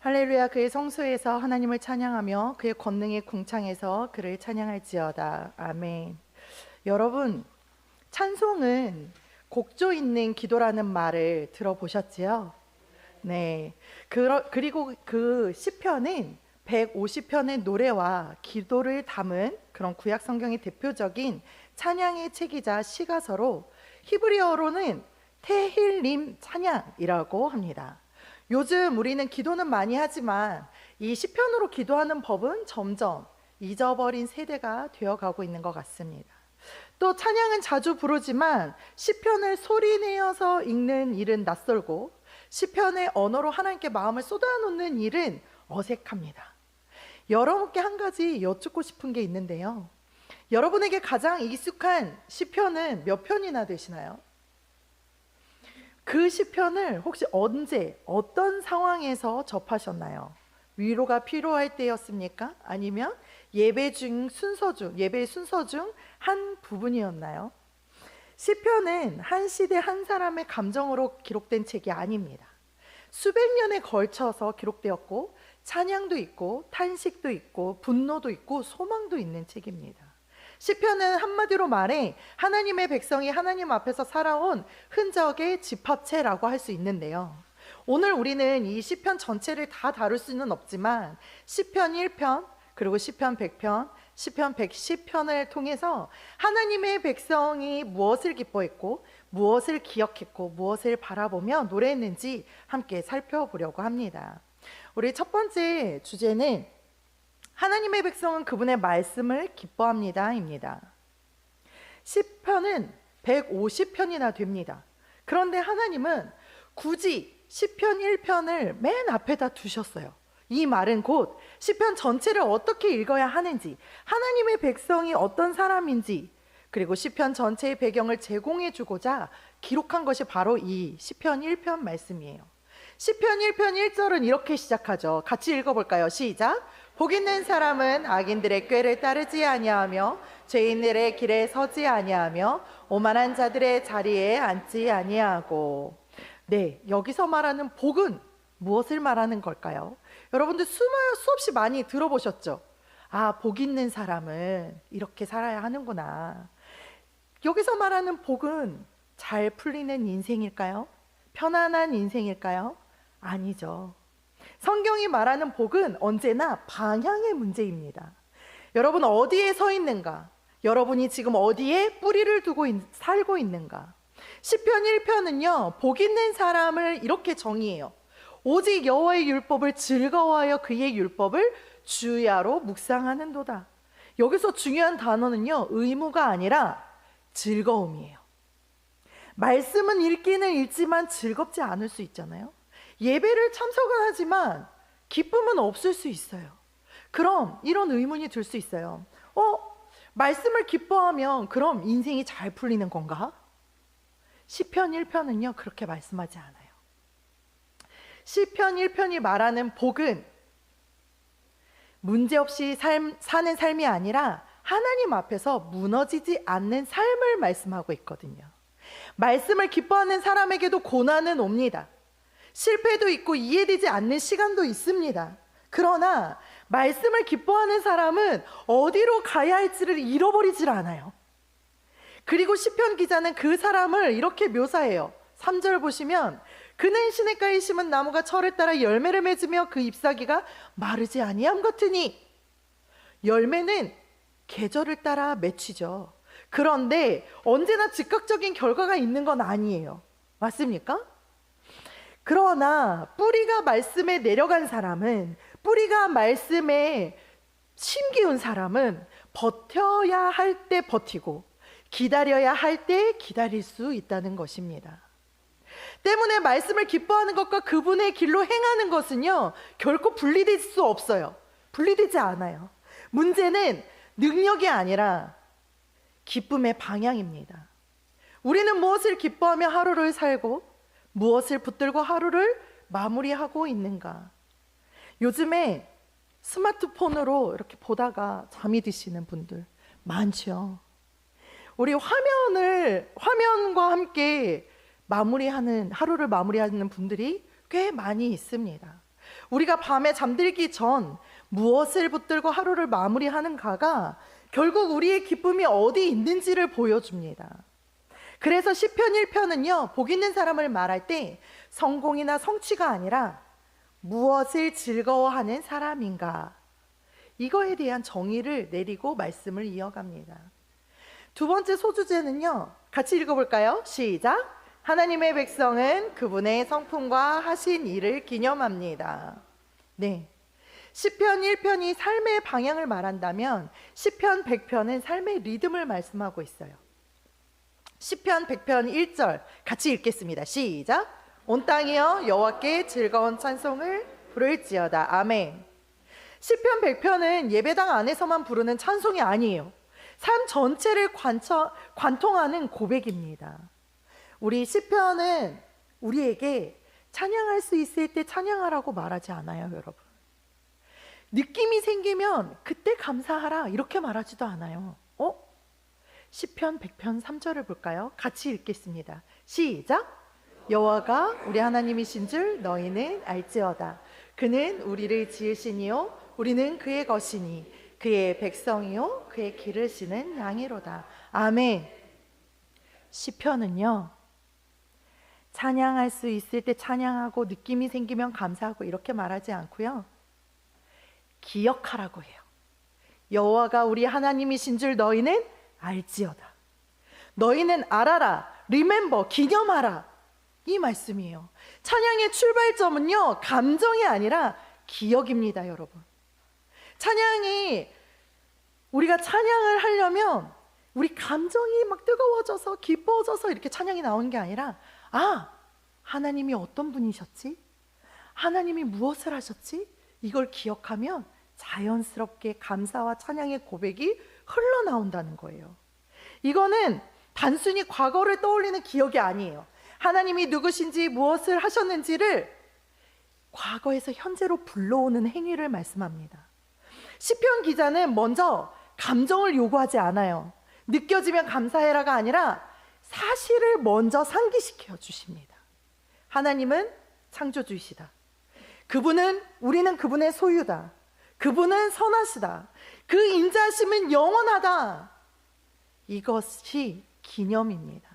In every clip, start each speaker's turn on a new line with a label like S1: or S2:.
S1: 할렐루야. 그의 성소에서 하나님을 찬양하며 그의 권능의 궁창에서 그를 찬양할지어다. 아멘. 여러분, 찬송은 곡조 있는 기도라는 말을 들어보셨지요? 네. 그리고 그 시편은 150편의 노래와 기도를 담은 그런 구약 성경의 대표적인 찬양의 책이자 시가서로 히브리어로는 테힐림 찬양이라고 합니다. 요즘 우리는 기도는 많이 하지만 이 시편으로 기도하는 법은 점점 잊어버린 세대가 되어가고 있는 것 같습니다. 또 찬양은 자주 부르지만 시편을 소리내어서 읽는 일은 낯설고 시편의 언어로 하나님께 마음을 쏟아놓는 일은 어색합니다. 여러분께 한 가지 여쭙고 싶은 게 있는데요. 여러분에게 가장 익숙한 시편은 몇 편이나 되시나요? 그 시편을 혹시 언제 어떤 상황에서 접하셨나요? 위로가 필요할 때였습니까? 아니면 예배 순서 중 한 부분이었나요? 시편은 한 시대 한 사람의 감정으로 기록된 책이 아닙니다. 수백 년에 걸쳐서 기록되었고 찬양도 있고 탄식도 있고 분노도 있고 소망도 있는 책입니다. 시편은 한마디로 말해 하나님의 백성이 하나님 앞에서 살아온 흔적의 집합체라고 할 수 있는데요. 오늘 우리는 이 시편 전체를 다 다룰 수는 없지만 시편 1편, 그리고 시편 100편, 시편 110편을 통해서 하나님의 백성이 무엇을 기뻐했고 무엇을 기억했고 무엇을 바라보며 노래했는지 함께 살펴보려고 합니다. 우리 첫 번째 주제는 하나님의 백성은 그분의 말씀을 기뻐합니다 입니다. 시편은 150편이나 됩니다. 그런데 하나님은 굳이 시편 1편을 맨 앞에다 두셨어요. 이 말은 곧 시편 전체를 어떻게 읽어야 하는지, 하나님의 백성이 어떤 사람인지, 그리고 시편 전체의 배경을 제공해 주고자 기록한 것이 바로 이 시편 1편 말씀이에요. 시편 1편 1절은 이렇게 시작하죠. 같이 읽어볼까요? 시작! 복 있는 사람은 악인들의 꾀를 따르지 아니하며 죄인들의 길에 서지 아니하며 오만한 자들의 자리에 앉지 아니하고. 네, 여기서 말하는 복은 무엇을 말하는 걸까요? 여러분들 수없이 많이 들어보셨죠? 아, 복 있는 사람은 이렇게 살아야 하는구나. 여기서 말하는 복은 잘 풀리는 인생일까요? 편안한 인생일까요? 아니죠. 성경이 말하는 복은 언제나 방향의 문제입니다. 여러분 어디에 서 있는가? 여러분이 지금 어디에 뿌리를 두고 살고 있는가? 시편 1편은요, 복 있는 사람을 이렇게 정의해요. 오직 여호와의 율법을 즐거워하여 그의 율법을 주야로 묵상하는도다. 여기서 중요한 단어는요, 의무가 아니라 즐거움이에요. 말씀은 읽기는 읽지만 즐겁지 않을 수 있잖아요. 예배를 참석은 하지만 기쁨은 없을 수 있어요. 그럼 이런 의문이 들 수 있어요. 말씀을 기뻐하면 그럼 인생이 잘 풀리는 건가? 시편 1편은요 그렇게 말씀하지 않아요. 시편 1편이 말하는 복은 문제없이 사는 삶이 아니라 하나님 앞에서 무너지지 않는 삶을 말씀하고 있거든요. 말씀을 기뻐하는 사람에게도 고난은 옵니다. 실패도 있고 이해되지 않는 시간도 있습니다. 그러나 말씀을 기뻐하는 사람은 어디로 가야 할지를 잃어버리질 않아요. 그리고 시편 기자는 그 사람을 이렇게 묘사해요. 3절 보시면 그는 시냇가에 심은 나무가 철을 따라 열매를 맺으며 그 잎사귀가 마르지 아니함 같으니. 열매는 계절을 따라 맺히죠. 그런데 언제나 즉각적인 결과가 있는 건 아니에요. 맞습니까? 그러나 뿌리가 말씀에 내려간 사람은, 뿌리가 말씀에 심기운 사람은 버텨야 할 때 버티고 기다려야 할 때 기다릴 수 있다는 것입니다. 때문에 말씀을 기뻐하는 것과 그분의 길로 행하는 것은요 결코 분리될 수 없어요. 분리되지 않아요. 문제는 능력이 아니라 기쁨의 방향입니다. 우리는 무엇을 기뻐하며 하루를 살고 무엇을 붙들고 하루를 마무리하고 있는가? 요즘에 스마트폰으로 이렇게 보다가 잠이 드시는 분들 많죠. 우리 화면과 함께 하루를 마무리하는 분들이 꽤 많이 있습니다. 우리가 밤에 잠들기 전 무엇을 붙들고 하루를 마무리하는가가 결국 우리의 기쁨이 어디 있는지를 보여줍니다. 그래서 시편 1편은요, 복 있는 사람을 말할 때 성공이나 성취가 아니라 무엇을 즐거워하는 사람인가, 이거에 대한 정의를 내리고 말씀을 이어갑니다. 두 번째 소주제는요, 같이 읽어볼까요? 시작! 하나님의 백성은 그분의 성품과 하신 일을 기념합니다. 네, 시편 1편이 삶의 방향을 말한다면 시편 100편은 삶의 리듬을 말씀하고 있어요. 시편 100편 1절 같이 읽겠습니다. 시작! 온 땅이여 여호와께 즐거운 찬송을 부를지어다. 아멘. 시편 100편은 예배당 안에서만 부르는 찬송이 아니에요. 삶 전체를 관통하는 고백입니다. 우리 시편은 우리에게 찬양할 수 있을 때 찬양하라고 말하지 않아요, 여러분. 느낌이 생기면 그때 감사하라 이렇게 말하지도 않아요. 시편 100편 3절을 볼까요? 같이 읽겠습니다. 시작! 여호와가 우리 하나님이신 줄 너희는 알지어다. 그는 우리를 지으시니요 우리는 그의 것이니 그의 백성이요 그의 기르시는 양이로다. 아멘. 시편은요, 찬양할 수 있을 때 찬양하고 느낌이 생기면 감사하고 이렇게 말하지 않고요, 기억하라고 해요. 여호와가 우리 하나님이신 줄 너희는 알지어다. 너희는 알아라, remember, 기념하라, 이 말씀이에요. 찬양의 출발점은요, 감정이 아니라 기억입니다, 여러분. 찬양이, 우리가 찬양을 하려면 우리 감정이 막 뜨거워져서 기뻐져서 이렇게 찬양이 나오는 게 아니라, 하나님이 어떤 분이셨지? 하나님이 무엇을 하셨지? 이걸 기억하면 자연스럽게 감사와 찬양의 고백이 흘러나온다는 거예요. 이거는 단순히 과거를 떠올리는 기억이 아니에요. 하나님이 누구신지 무엇을 하셨는지를 과거에서 현재로 불러오는 행위를 말씀합니다. 시편 기자는 먼저 감정을 요구하지 않아요. 느껴지면 감사해라가 아니라 사실을 먼저 상기시켜 주십니다. 하나님은 창조주이시다. 우리는 그분의 소유다. 그분은 선하시다. 그 인자하심은 영원하다. 이것이 기념입니다.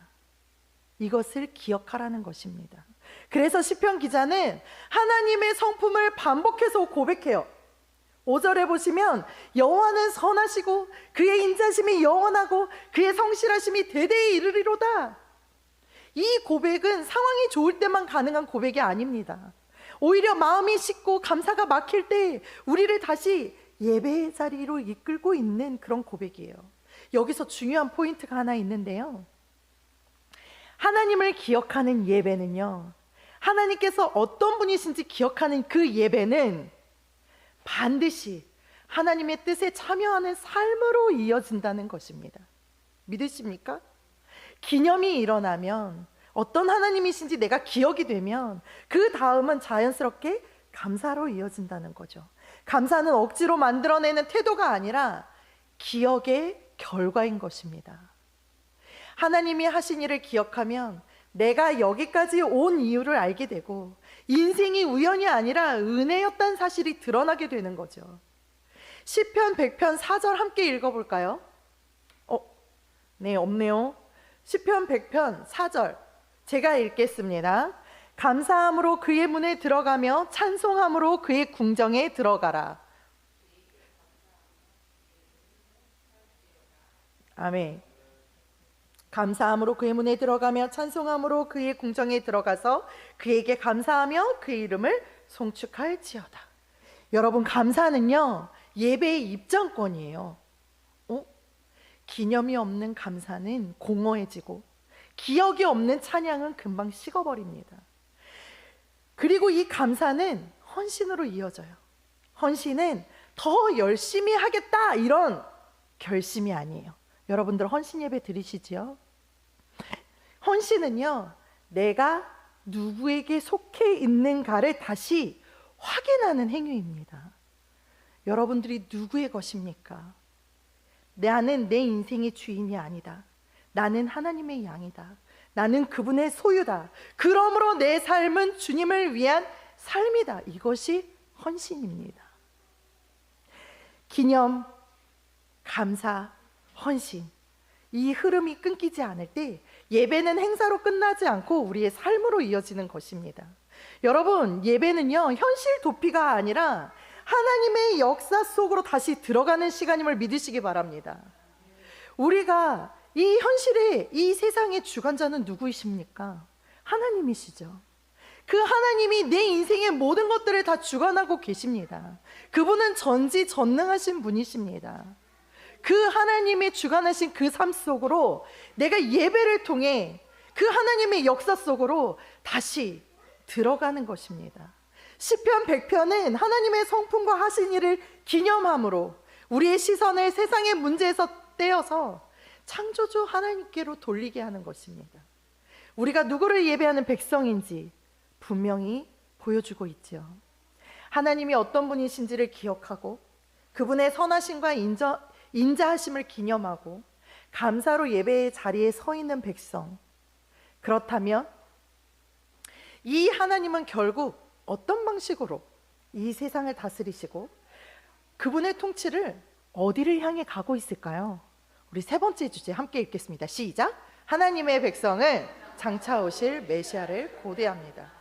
S1: 이것을 기억하라는 것입니다. 그래서 시편 기자는 하나님의 성품을 반복해서 고백해요. 5절에 보시면 여호와는 선하시고 그의 인자심이 영원하고 그의 성실하심이 대대에 이르리로다. 이 고백은 상황이 좋을 때만 가능한 고백이 아닙니다. 오히려 마음이 식고 감사가 막힐 때 우리를 다시 예배의 자리로 이끌고 있는 그런 고백이에요. 여기서 중요한 포인트가 하나 있는데요, 하나님을 기억하는 예배는요, 하나님께서 어떤 분이신지 기억하는 그 예배는 반드시 하나님의 뜻에 참여하는 삶으로 이어진다는 것입니다. 믿으십니까? 기념이 일어나면, 어떤 하나님이신지 내가 기억이 되면 그 다음은 자연스럽게 감사로 이어진다는 거죠. 감사는 억지로 만들어내는 태도가 아니라 기억의 결과인 것입니다. 하나님이 하신 일을 기억하면 내가 여기까지 온 이유를 알게 되고 인생이 우연이 아니라 은혜였다는 사실이 드러나게 되는 거죠. 시편 100편 4절 함께 읽어볼까요? 네, 없네요. 시편 100편 4절 제가 읽겠습니다. 감사함으로 그의 문에 들어가며 찬송함으로 그의 궁정에 들어가라. 아멘. 감사함으로 그의 문에 들어가며 찬송함으로 그의 궁정에 들어가서 그에게 감사하며 그의 이름을 송축할지어다. 여러분, 감사는요, 예배의 입장권이에요. 기념이 없는 감사는 공허해지고 기억이 없는 찬양은 금방 식어버립니다. 그리고 이 감사는 헌신으로 이어져요. 헌신은 더 열심히 하겠다 이런 결심이 아니에요. 여러분들 헌신 예배 드리시지요? 헌신은요, 내가 누구에게 속해 있는가를 다시 확인하는 행위입니다. 여러분들이 누구의 것입니까? 나는 내 인생의 주인이 아니다. 나는 하나님의 양이다. 나는 그분의 소유다. 그러므로 내 삶은 주님을 위한 삶이다. 이것이 헌신입니다. 기념, 감사, 헌신, 이 흐름이 끊기지 않을 때 예배는 행사로 끝나지 않고 우리의 삶으로 이어지는 것입니다. 여러분, 예배는요, 현실 도피가 아니라 하나님의 역사 속으로 다시 들어가는 시간임을 믿으시기 바랍니다. 우리가 이 현실의, 이 세상의 주관자는 누구이십니까? 하나님이시죠. 그 하나님이 내 인생의 모든 것들을 다 주관하고 계십니다. 그분은 전지전능하신 분이십니다. 그 하나님의 주관하신 그 삶 속으로 내가 예배를 통해 그 하나님의 역사 속으로 다시 들어가는 것입니다. 시편 100편은 하나님의 성품과 하신 일을 기념함으로 우리의 시선을 세상의 문제에서 떼어서 창조주 하나님께로 돌리게 하는 것입니다. 우리가 누구를 예배하는 백성인지 분명히 보여주고 있죠. 하나님이 어떤 분이신지를 기억하고 그분의 선하심과 인자하심을 기념하고 감사로 예배의 자리에 서 있는 백성. 그렇다면 이 하나님은 결국 어떤 방식으로 이 세상을 다스리시고 그분의 통치를 어디를 향해 가고 있을까요? 우리 세 번째 주제 함께 읽겠습니다. 시작. 하나님의 백성은 장차 오실 메시아를 고대합니다.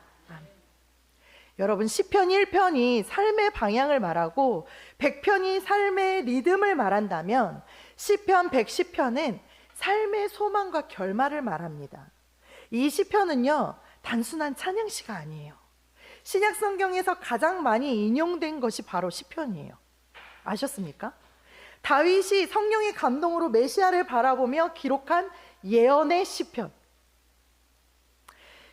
S1: 여러분, 시편 1편이 삶의 방향을 말하고 100편이 삶의 리듬을 말한다면 시편 110편은 삶의 소망과 결말을 말합니다. 이 시편은요, 단순한 찬양시가 아니에요. 신약 성경에서 가장 많이 인용된 것이 바로 시편이에요. 아셨습니까? 다윗이 성령의 감동으로 메시아를 바라보며 기록한 예언의 시편.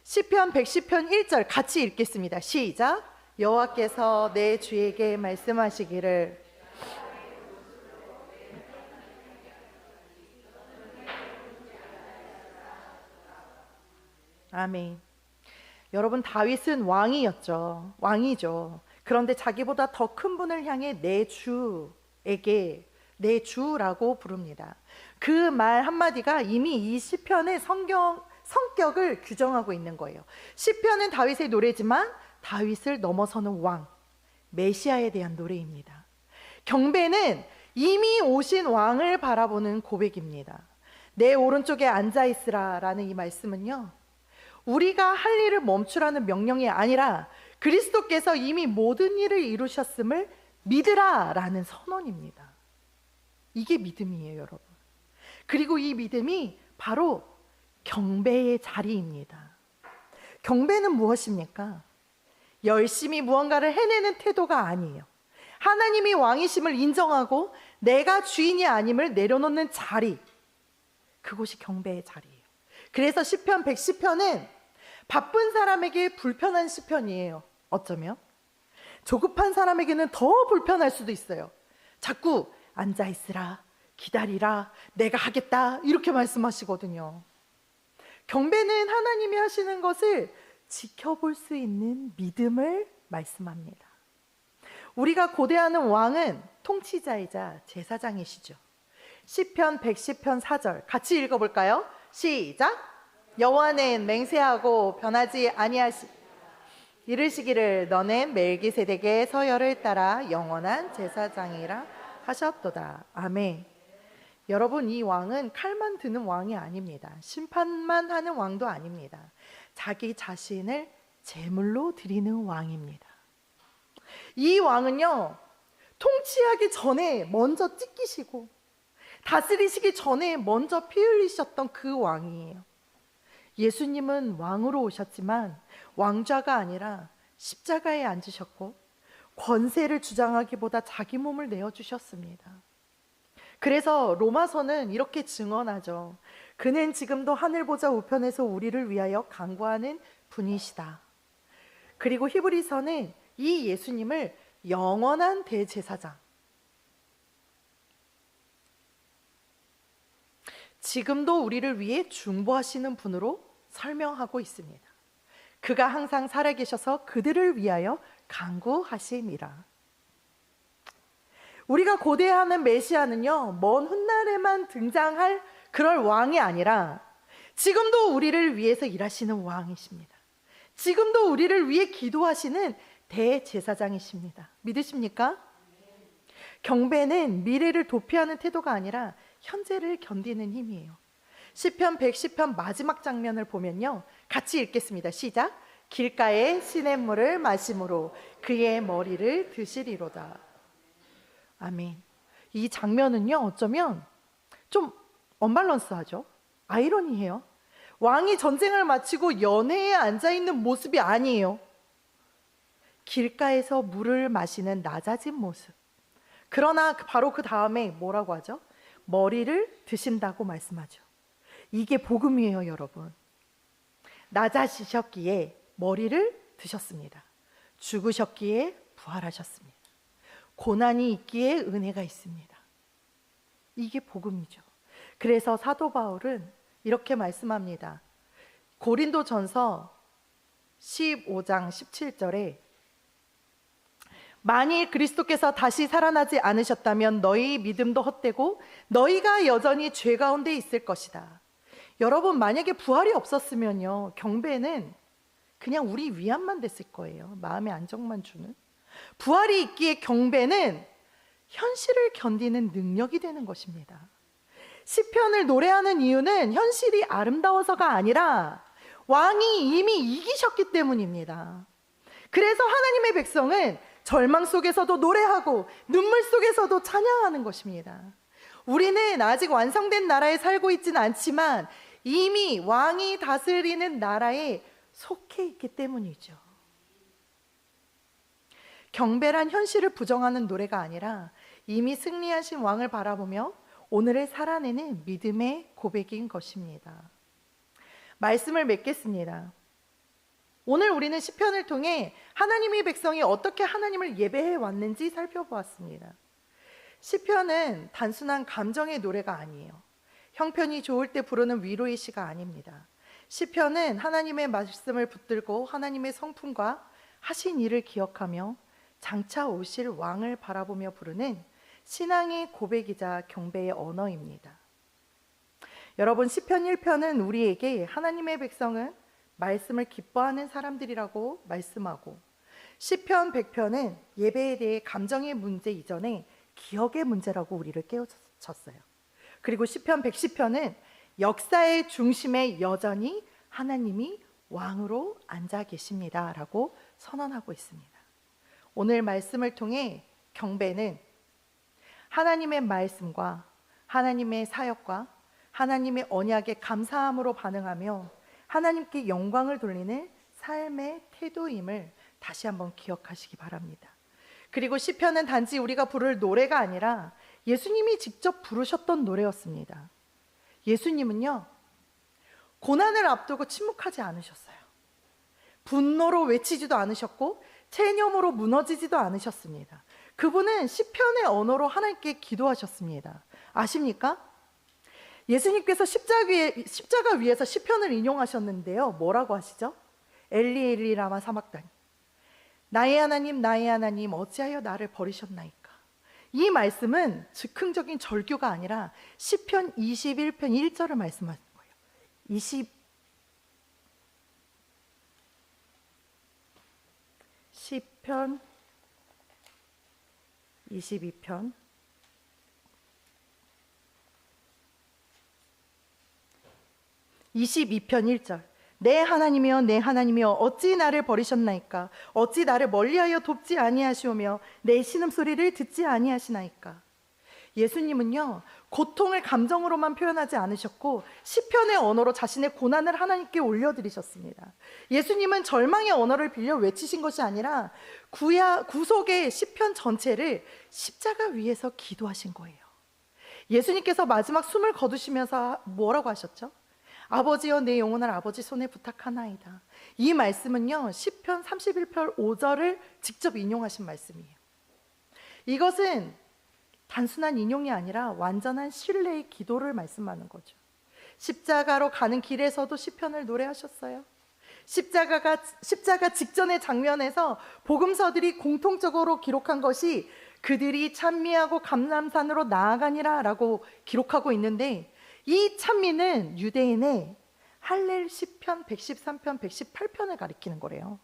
S1: 시편 110편 1절 같이 읽겠습니다. 시작. 여호와께서 내 주에게 말씀하시기를 아멘. 여러분, 다윗은 왕이었죠. 왕이죠. 그런데 자기보다 더 큰 분을 향해 내 주에게 내 주라고 부릅니다. 그 말 한마디가 이미 이 시편의 성격을 규정하고 있는 거예요. 시편은 다윗의 노래지만 다윗을 넘어서는 왕, 메시아에 대한 노래입니다. 경배는 이미 오신 왕을 바라보는 고백입니다. 내 오른쪽에 앉아있으라 라는 이 말씀은요, 우리가 할 일을 멈추라는 명령이 아니라 그리스도께서 이미 모든 일을 이루셨음을 믿으라 라는 선언입니다. 이게 믿음이에요, 여러분. 그리고 이 믿음이 바로 경배의 자리입니다. 경배는 무엇입니까? 열심히 무언가를 해내는 태도가 아니에요. 하나님이 왕이심을 인정하고 내가 주인이 아님을 내려놓는 자리, 그곳이 경배의 자리예요. 그래서 시편 110편은 바쁜 사람에게 불편한 시편이에요. 어쩌면 조급한 사람에게는 더 불편할 수도 있어요. 자꾸 앉아있으라, 기다리라, 내가 하겠다 이렇게 말씀하시거든요. 경배는 하나님이 하시는 것을 지켜볼 수 있는 믿음을 말씀합니다. 우리가 고대하는 왕은 통치자이자 제사장이시죠. 시편 110편 4절 같이 읽어볼까요? 시작. 여호와는 맹세하고 변하지 아니하시 이르시기를 너는 멜기세덱의 서열을 따라 영원한 제사장이라 하셨도다. 아멘. 여러분, 이 왕은 칼만 드는 왕이 아닙니다. 심판만 하는 왕도 아닙니다. 자기 자신을 제물로 드리는 왕입니다. 이 왕은요, 통치하기 전에 먼저 찢기시고 다스리시기 전에 먼저 피 흘리셨던 그 왕이에요. 예수님은 왕으로 오셨지만 왕좌가 아니라 십자가에 앉으셨고 권세를 주장하기보다 자기 몸을 내어주셨습니다. 그래서 로마서는 이렇게 증언하죠. 그는 지금도 하늘 보좌 우편에서 우리를 위하여 간구하는 분이시다. 그리고 히브리서는 이 예수님을 영원한 대제사장, 지금도 우리를 위해 중보하시는 분으로 설명하고 있습니다. 그가 항상 살아계셔서 그들을 위하여 간구하심이라. 우리가 고대하는 메시아는요, 먼 훗날에만 등장할 그럴 왕이 아니라 지금도 우리를 위해서 일하시는 왕이십니다. 지금도 우리를 위해 기도하시는 대제사장이십니다. 믿으십니까? 경배는 미래를 도피하는 태도가 아니라 현재를 견디는 힘이에요. 시편 110편 마지막 장면을 보면요, 같이 읽겠습니다. 시작. 길가에 시냇물을 마심으로 그의 머리를 드시리로다. 아멘. 이 장면은요, 어쩌면 좀 언밸런스하죠. 아이러니해요. 왕이 전쟁을 마치고 연회에 앉아있는 모습이 아니에요. 길가에서 물을 마시는 낮아진 모습. 그러나 바로 그 다음에 뭐라고 하죠? 머리를 드신다고 말씀하죠. 이게 복음이에요, 여러분. 낮아지셨기에 머리를 드셨습니다. 죽으셨기에 부활하셨습니다. 고난이 있기에 은혜가 있습니다. 이게 복음이죠. 그래서 사도 바울은 이렇게 말씀합니다. 고린도전서 15장 17절에 만일 그리스도께서 다시 살아나지 않으셨다면 너희 믿음도 헛되고 너희가 여전히 죄 가운데 있을 것이다. 여러분, 만약에 부활이 없었으면요, 경배는 그냥 우리 위안만 됐을 거예요. 마음의 안정만 주는. 부활이 있기에 경배는 현실을 견디는 능력이 되는 것입니다. 시편을 노래하는 이유는 현실이 아름다워서가 아니라 왕이 이미 이기셨기 때문입니다. 그래서 하나님의 백성은 절망 속에서도 노래하고 눈물 속에서도 찬양하는 것입니다. 우리는 아직 완성된 나라에 살고 있지는 않지만 이미 왕이 다스리는 나라에 속해 있기 때문이죠. 경배란 현실을 부정하는 노래가 아니라 이미 승리하신 왕을 바라보며 오늘을 살아내는 믿음의 고백인 것입니다. 말씀을 맺겠습니다. 오늘 우리는 시편을 통해 하나님의 백성이 어떻게 하나님을 예배해 왔는지 살펴보았습니다. 시편은 단순한 감정의 노래가 아니에요. 형편이 좋을 때 부르는 위로의 시가 아닙니다. 시편은 하나님의 말씀을 붙들고 하나님의 성품과 하신 일을 기억하며 장차 오실 왕을 바라보며 부르는 신앙의 고백이자 경배의 언어입니다. 여러분, 시편 1편은 우리에게 하나님의 백성은 말씀을 기뻐하는 사람들이라고 말씀하고, 시편 100편은 예배에 대해 감정의 문제 이전에 기억의 문제라고 우리를 깨우쳤어요. 그리고 시편 110편은 역사의 중심에 여전히 하나님이 왕으로 앉아 계십니다라고 선언하고 있습니다. 오늘 말씀을 통해 경배는 하나님의 말씀과 하나님의 사역과 하나님의 언약에 감사함으로 반응하며 하나님께 영광을 돌리는 삶의 태도임을 다시 한번 기억하시기 바랍니다. 그리고 시편은 단지 우리가 부를 노래가 아니라 예수님이 직접 부르셨던 노래였습니다. 예수님은요, 고난을 앞두고 침묵하지 않으셨어요. 분노로 외치지도 않으셨고 체념으로 무너지지도 않으셨습니다. 그분은 시편의 언어로 하나님께 기도하셨습니다. 아십니까? 예수님께서 십자가 위에서 시편을 인용하셨는데요, 뭐라고 하시죠? 엘리 엘리 라마 사막다니, 나의 하나님 어찌하여 나를 버리셨나이까. 이 말씀은 즉흥적인 절규가 아니라 시편 21편 1절을 말씀하는 거예요. 시편 22편 1절, 내 하나님이여 어찌 나를 버리셨나이까. 어찌 나를 멀리하여 돕지 아니하시오며 내 신음소리를 듣지 아니하시나이까. 예수님은요, 고통을 감정으로만 표현하지 않으셨고 시편의 언어로 자신의 고난을 하나님께 올려드리셨습니다. 예수님은 절망의 언어를 빌려 외치신 것이 아니라 구속의 시편 전체를 십자가 위에서 기도하신 거예요. 예수님께서 마지막 숨을 거두시면서 뭐라고 하셨죠? 아버지여, 내 영혼을 아버지 손에 부탁하나이다. 이 말씀은요, 시편 31편 5절을 직접 인용하신 말씀이에요. 이것은 단순한 인용이 아니라 완전한 신뢰의 기도를 말씀하는 거죠. 십자가로 가는 길에서도 시편을 노래하셨어요. 십자가 직전의 장면에서 복음서들이 공통적으로 기록한 것이 그들이 찬미하고 감람산으로 나아가니라 라고 기록하고 있는데, 이 찬미는 유대인의 할렐 시편 113편, 118편을 가리키는 거래요.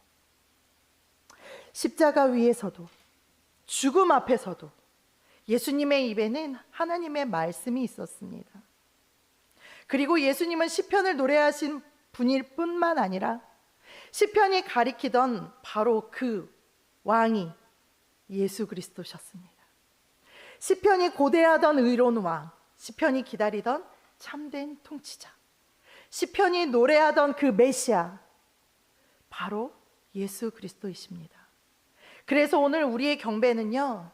S1: 십자가 위에서도 죽음 앞에서도 예수님의 입에는 하나님의 말씀이 있었습니다. 그리고 예수님은 시편을 노래하신 분일 뿐만 아니라 시편이 가리키던 바로 그 왕이 예수 그리스도셨습니다. 시편이 고대하던 의로운 왕, 시편이 기다리던 참된 통치자, 시편이 노래하던 그 메시아, 바로 예수 그리스도이십니다. 그래서 오늘 우리의 경배는요,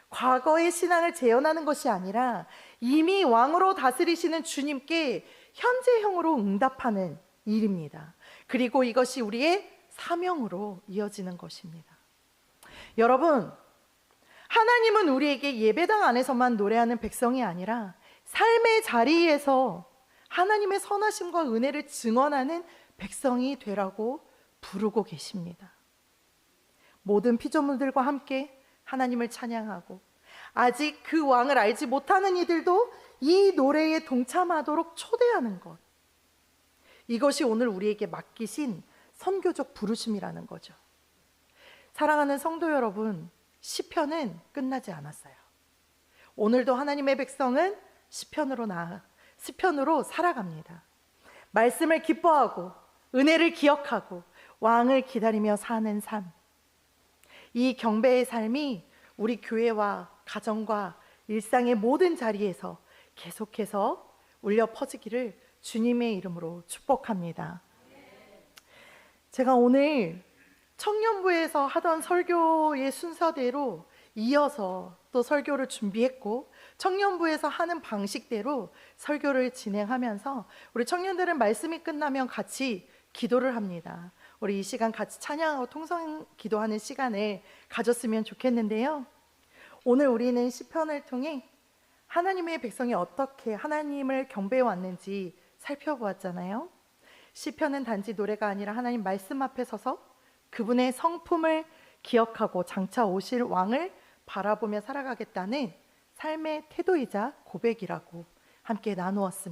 S1: 과거의 신앙을 재현하는 것이 아니라 이미 왕으로 다스리시는 주님께 현재형으로 응답하는 일입니다. 그리고 이것이 우리의 사명으로 이어지는 것입니다. 여러분, 하나님은 우리에게 예배당 안에서만 노래하는 백성이 아니라 삶의 자리에서 하나님의 선하심과 은혜를 증언하는 백성이 되라고 부르고 계십니다. 모든 피조물들과 함께 하나님을 찬양하고 아직 그 왕을 알지 못하는 이들도 이 노래에 동참하도록 초대하는 것, 이것이 오늘 우리에게 맡기신 선교적 부르심이라는 거죠. 사랑하는 성도 여러분, 시편은 끝나지 않았어요. 오늘도 하나님의 백성은 시편으로 살아갑니다. 말씀을 기뻐하고 은혜를 기억하고 왕을 기다리며 사는 삶, 이 경배의 삶이 우리 교회와 가정과 일상의 모든 자리에서 계속해서 울려 퍼지기를 주님의 이름으로 축복합니다. 제가 오늘 청년부에서 하던 설교의 순서대로 이어서 또 설교를 준비했고, 청년부에서 하는 방식대로 설교를 진행하면서 우리 청년들은 말씀이 끝나면 같이 기도를 합니다. 우리 이 시간 같이 찬양하고 통성 기도하는 시간을 가졌으면 좋겠는데요. 오늘 우리는 시편을 통해 하나님의 백성이 어떻게 하나님을 경배해 왔는지 살펴보았잖아요. 시편은 단지 노래가 아니라 하나님 말씀 앞에 서서 그분의 성품을 기억하고 장차 오실 왕을 바라보며 살아가겠다는 삶의 태도이자 고백이라고 함께 나누었습니다.